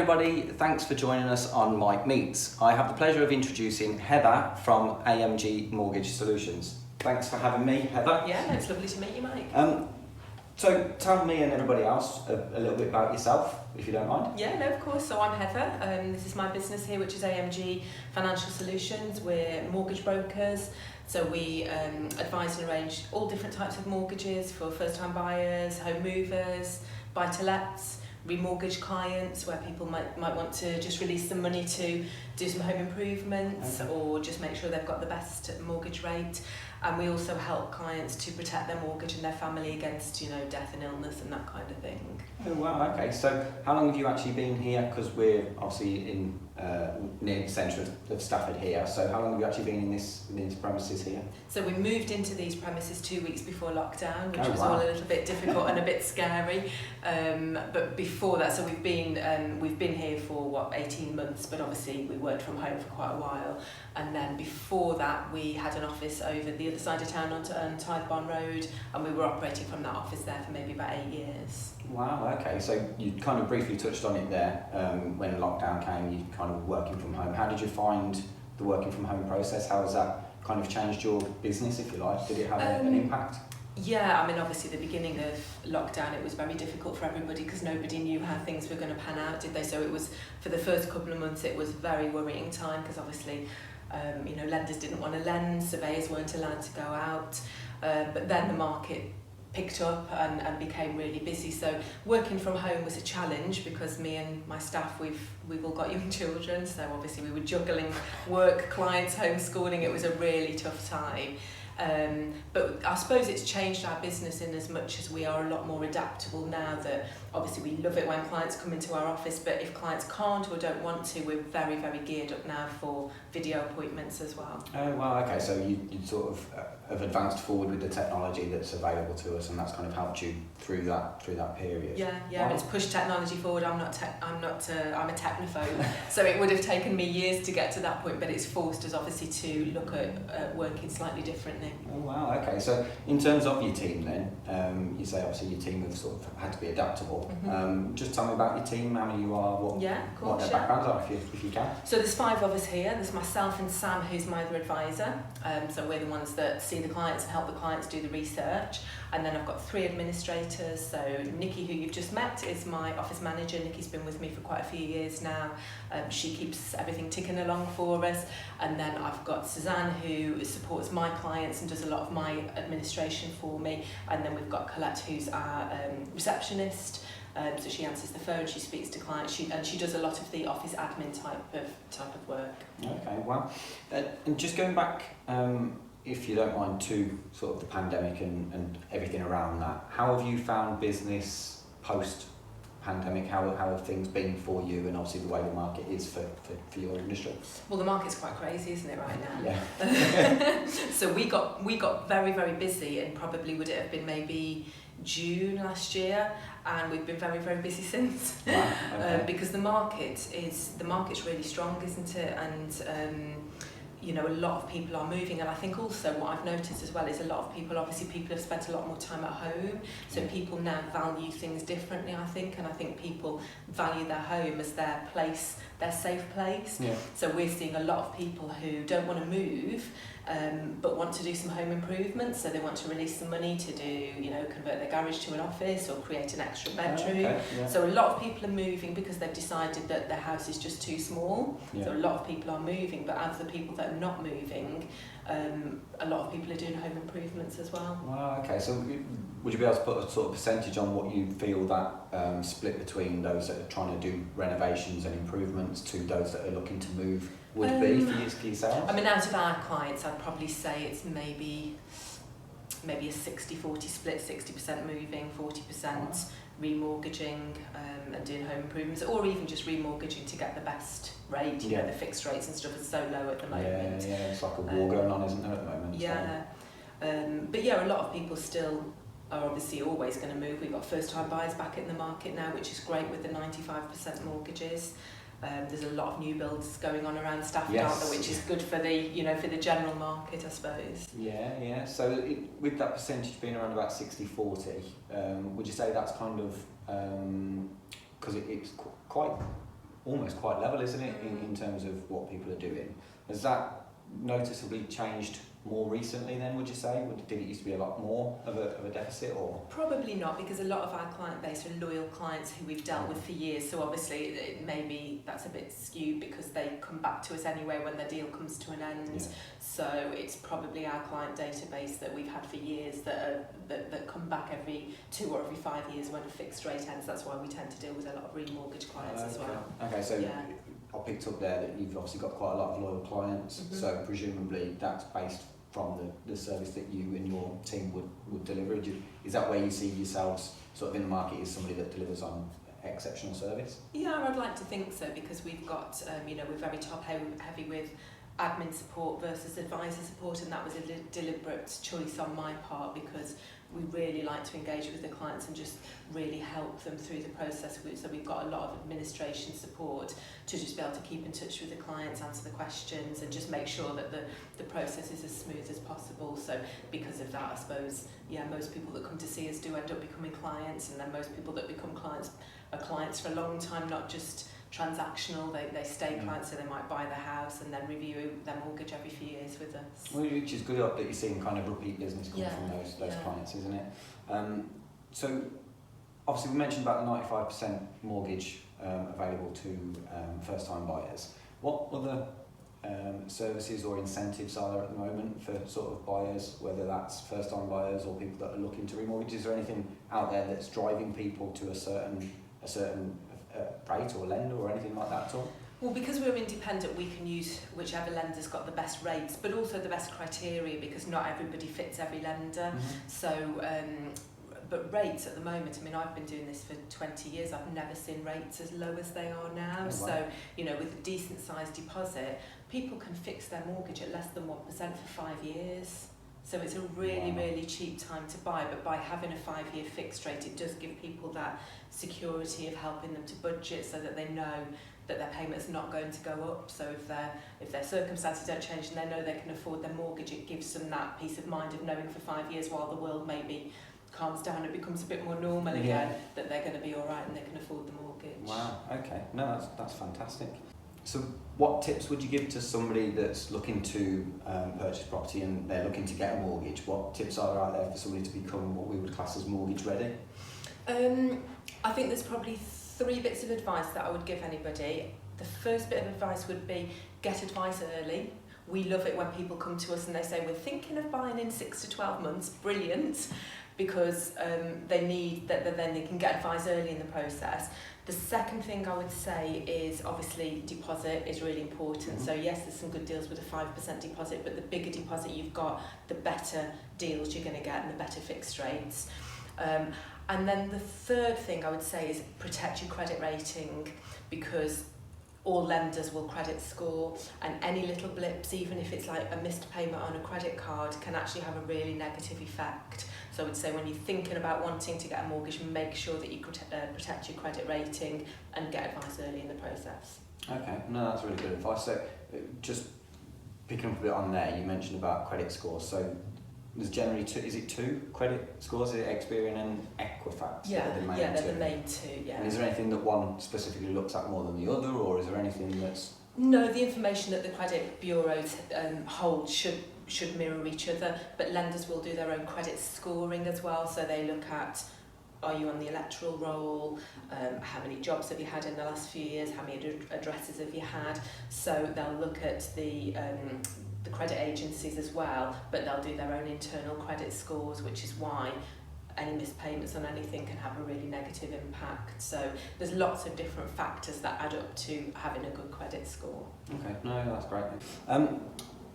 everybody, thanks for joining us on Mike Meets. I have the pleasure of introducing Heather from AMG Mortgage Solutions. Thanks for having me, Heather. Yeah, no, it's lovely to meet you, Mike. So tell me and everybody else a little bit about yourself, if you don't mind. Yeah, no, of course. So I'm Heather. This is my business here, which is AMG Financial Solutions. We're mortgage brokers. So we advise and arrange all different types of mortgages for first-time buyers, home movers, buy-to-lets, remortgage clients where people might want to just release some money to do some home improvements, okay, or just make sure they've got the best mortgage rate. And we also help clients to protect their mortgage and their family against, death and illness and that kind of thing. Oh wow, okay. So how long have you actually been here? Because we're obviously in near the centre of Stafford here. So how long have you actually been in these premises here? So we moved into these premises 2 weeks before lockdown, which was all a little bit difficult and a bit scary. But before that, so we've been here for 18 months, but obviously we worked from home for quite a while. And then before that, we had an office over the other side of town on Tythbarn Road, and we were operating from that office there for maybe about 8 years. Wow, okay. So you kind of briefly touched on it there. When lockdown came, you kind of working from home. How did you find the working from home process? How has that kind of changed your business, if you like? Did it have an impact? Yeah, I mean, obviously the beginning of lockdown, it was very difficult for everybody because nobody knew how things were going to pan out, did they? So it was, for the first couple of months, it was a very worrying time because obviously, lenders didn't want to lend, surveyors weren't allowed to go out, but then the market picked up and became really busy. So working from home was a challenge because me and my staff, we've all got young children, so obviously we were juggling work, clients, homeschooling. It was a really tough time. But I suppose it's changed our business in as much as we are a lot more adaptable now that obviously we love it when clients come into our office, but if clients can't or don't want to, we're very, very geared up now for video appointments as well. Oh, wow, okay, so you sort of have advanced forward with the technology that's available to us, and that's kind of helped you through that period. Yeah, wow. It's pushed technology forward. I'm a technophobe, so it would have taken me years to get to that point, but it's forced us obviously to look at working slightly differently. Oh wow, okay. So in terms of your team then, you say obviously your team have sort of had to be adaptable. Mm-hmm. Just tell me about your team, how many you are, what their backgrounds are, if you can. So there's 5 of us here. There's myself and Sam, who's my other advisor. So we're the ones that see the clients and help the clients do the research. And then I've got 3 administrators. So Nikki, who you've just met, is my office manager. Nikki's been with me for quite a few years now. She keeps everything ticking along for us. And then I've got Suzanne, who supports my clients and does a lot of my administration for me. And then we've got Colette, who's our receptionist. So she answers the phone, she speaks to clients, she does a lot of the office admin type of work. Okay, well, and just going back, if you don't mind, to sort of the pandemic and everything around that, how have you found business post-pandemic? How have things been for you, and obviously the way the market is for your industry? Well, the market's quite crazy, isn't it, right now? Yeah. So we got very, very busy, and probably would it have been maybe June last year, and we've been very, very busy since. Wow, okay. Because the market's really strong, isn't it? And a lot of people are moving, and I think also what I've noticed as well is a lot of people have spent a lot more time at home, so people now value things differently, I think, and I think people value their home as their place, their safe place. Yeah. So we're seeing a lot of people who don't want to move, but want to do some home improvements, so they want to release some money to do, convert their garage to an office or create an extra bedroom. Okay, yeah. So a lot of people are moving because they've decided that their house is just too small. Yeah. So a lot of people are moving, but out of the people that are not moving, a lot of people are doing home improvements as well. Wow, okay, so would you be able to put a sort of percentage on what you feel that split between those that are trying to do renovations and improvements to those that are looking to move would be for yourselves? I mean, out of our clients, I'd probably say it's maybe a 60-40 split, 60% moving, 40% remortgaging and doing home improvements, or even just remortgaging to get the best rate. The fixed rates and stuff are so low at the moment. Yeah, it's like a war going on, isn't there, at the moment? Yeah, so. But yeah, a lot of people still are obviously always going to move. We've got first-time buyers back in the market now, which is great with the 95% mortgages. There's a lot of new builds going on around Stafford, aren't there, which is good for the general market, I suppose. Yeah. So with that percentage being around about 60-40, would you say that's kind of because it's quite almost quite level, isn't it, in terms of what people are doing. Has that noticeably changed more recently then, would you say? Did it used to be a lot more of a deficit, or? Probably not, because a lot of our client base are loyal clients who we've dealt with for years, so obviously maybe that's a bit skewed because they come back to us anyway when their deal comes to an end. Yeah. So it's probably our client database that we've had for years that come back every 2 or every 5 years when a fixed rate ends. That's why we tend to deal with a lot of remortgage clients as well. Okay, so yeah. I picked up there that you've obviously got quite a lot of loyal clients, so presumably that's based from the service that you and your team would deliver. Is that where you see yourselves sort of in the market, as somebody that delivers on exceptional service? Yeah, I'd like to think so, because we've got, we're very top heavy with admin support versus advisor support, and that was a deliberate choice on my part, because we really like to engage with the clients and just really help them through the process. So we've got a lot of administration support to just be able to keep in touch with the clients, answer the questions, and just make sure that the process is as smooth as possible. So because of that, I suppose, most people that come to see us do end up becoming clients, and then most people that become clients are clients for a long time, not just transactional. They stay clients, so they might buy the house and then review their mortgage every few years with us. Well, which is good that you're seeing kind of repeat business come from those clients, isn't it? So obviously we mentioned about the 95% mortgage available to first-time buyers. What other services or incentives are there at the moment for sort of buyers, whether that's first-time buyers or people that are looking to remortgage? Is there anything out there that's driving people to a certain rate or lender or anything like that at all? Well, because we're independent, we can use whichever lender's got the best rates, but also the best criteria, because not everybody fits every lender. So, but rates at the moment, I mean, I've been doing this for 20 years, I've never seen rates as low as they are now. Oh, wow. So, with a decent sized deposit, people can fix their mortgage at less than 1% for 5 years. So it's a really cheap time to buy, but by having a 5-year fixed rate, it does give people that security of helping them to budget, so that they know that their payment's not going to go up. So if their circumstances don't change and they know they can afford their mortgage, it gives them that peace of mind of knowing for 5 years, while the world maybe calms down and becomes a bit more normal again, that they're going to be all right and they can afford the mortgage. Wow, okay. No, that's fantastic. So what tips would you give to somebody that's looking to purchase property and they're looking to get a mortgage? What tips are there out there for somebody to become what we would class as mortgage ready? I think there's probably 3 bits of advice that I would give anybody. The first bit of advice would be get advice early. We love it when people come to us and they say, we're thinking of buying in 6 to 12 months. Brilliant, because they need that, then they can get advice early in the process. The second thing I would say is, obviously, deposit is really important. So yes, there's some good deals with a 5% deposit, but the bigger deposit you've got, the better deals you're going to get and the better fixed rates. And then the third thing I would say is protect your credit rating, because all lenders will credit score, and any little blips, even if it's like a missed payment on a credit card, can actually have a really negative effect. So I would say when you're thinking about wanting to get a mortgage, make sure that you protect your credit rating and get advice early in the process. Okay, no, that's really good advice. So just picking up a bit on there, you mentioned about credit scores. So there's generally two credit scores? Is it Experian and Equifax? Yeah, they're the main 2, yeah. And is there anything that one specifically looks at more than the other, or is there anything that's... No, the information that the credit bureaus hold should mirror each other, but lenders will do their own credit scoring as well. So they look at, are you on the electoral roll? How many jobs have you had in the last few years? How many addresses have you had? So they'll look at the credit agencies as well, but they'll do their own internal credit scores, which is why any missed payments on anything can have a really negative impact. So there's lots of different factors that add up to having a good credit score. Okay, no, that's great.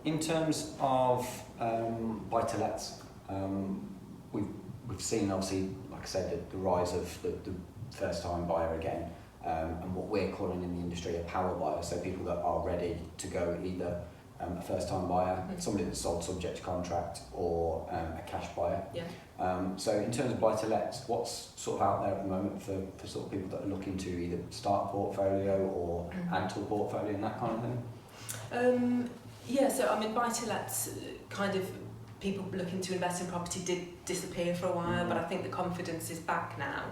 In terms of buy-to-lets, we've seen, obviously, like I said, the rise of the first-time buyer again, and what we're calling in the industry a power buyer, so people that are ready to go, either a first-time buyer, somebody that's sold subject to contract, or a cash buyer. Yeah. So in terms of buy-to-lets, what's sort of out there at the moment for sort of people that are looking to either start a portfolio or add to a portfolio and that kind of thing? Yeah, so I mean, buy-to-lets, kind of people looking to invest in property did disappear for a while, but I think the confidence is back now,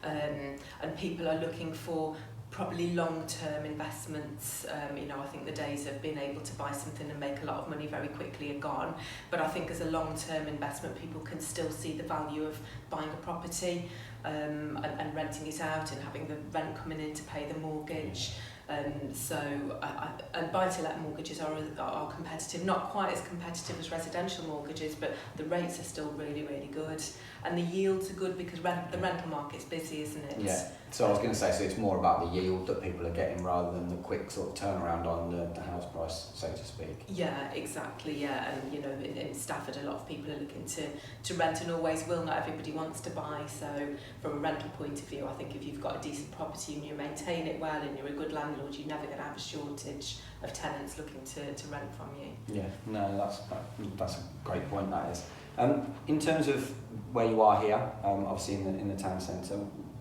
and people are looking for probably long-term investments. You know, I think the days of being able to buy something and make a lot of money very quickly are gone. But I think as a long-term investment, people can still see the value of buying a property and renting it out and having the rent coming in to pay the mortgage. And buy-to-let mortgages are competitive, not quite as competitive as residential mortgages, but the rates are still really, really good. And the yields are good because the rental market's busy, isn't it? Yeah, so I was going to say, so it's more about the yield that people are getting rather than the quick sort of turnaround on the house price, so to speak. Yeah, exactly, yeah. And, you know, in Stafford, a lot of people are looking to rent and always will. Not everybody wants to buy. So from a rental point of view, I think if you've got a decent property and you maintain it well and you're a good landlord, you're never going to have a shortage of tenants looking to rent from you. Yeah, no, that's a great point, that is. In terms of where you are here, obviously in the town centre,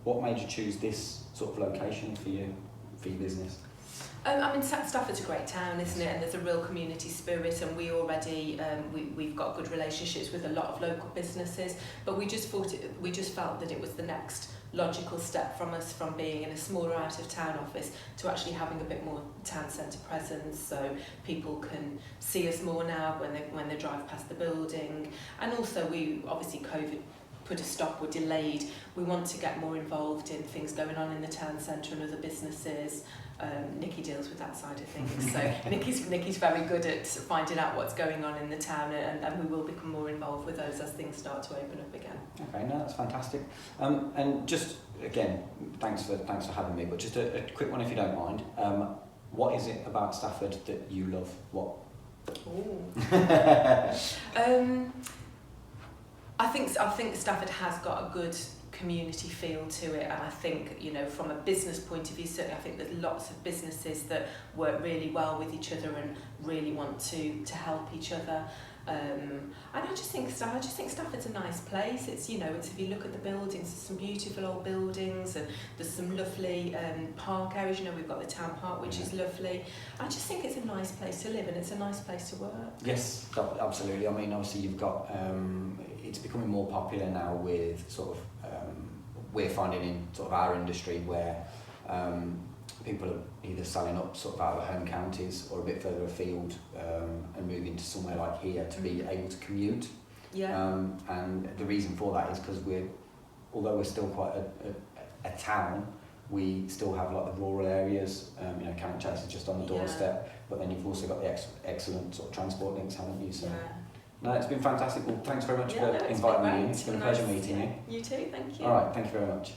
what made you choose this sort of location for your business? I mean, Stafford's a great town, isn't it? And there's a real community spirit, and we already we've got good relationships with a lot of local businesses. But we just felt that it was the next logical step from us, from being in a smaller out of town office to actually having a bit more town centre presence, so people can see us more now when they drive past the building. And also, we obviously COVID put a stop or delayed. We want to get more involved in things going on in the town centre and other businesses. Nikki deals with that side of things, so Nikki's very good at finding out what's going on in the town, and we will become more involved with those as things start to open up again. Okay, no, that's fantastic. And just again, thanks for having me. But just a quick one, if you don't mind. What is it about Stafford that you love? What? I think Stafford has got a good community feel to it, and I think, you know, from a business point of view, certainly I think there's lots of businesses that work really well with each other and really want to help each other. And I just think Stafford's a nice place. It's, you know, if you look at the buildings, there's some beautiful old buildings, and there's some lovely park areas. You know, we've got the town park, which is lovely. I just think it's a nice place to live, and it's a nice place to work. Yes, absolutely. I mean, obviously you've got it's becoming more popular now with sort of we're finding in sort of our industry where people are either selling up sort of out of home counties or a bit further afield and moving to somewhere like here to be able to commute. Yeah. And the reason for that is because although we're still quite a town, we still have like the rural areas. You know, Cannock Chase is just on the doorstep, but then you've also got the excellent sort of transport links, haven't you? So. Yeah. No, it's been fantastic. Well, thanks very much for inviting me in. It's been a pleasure meeting you. You too, thank you. All right, thank you very much.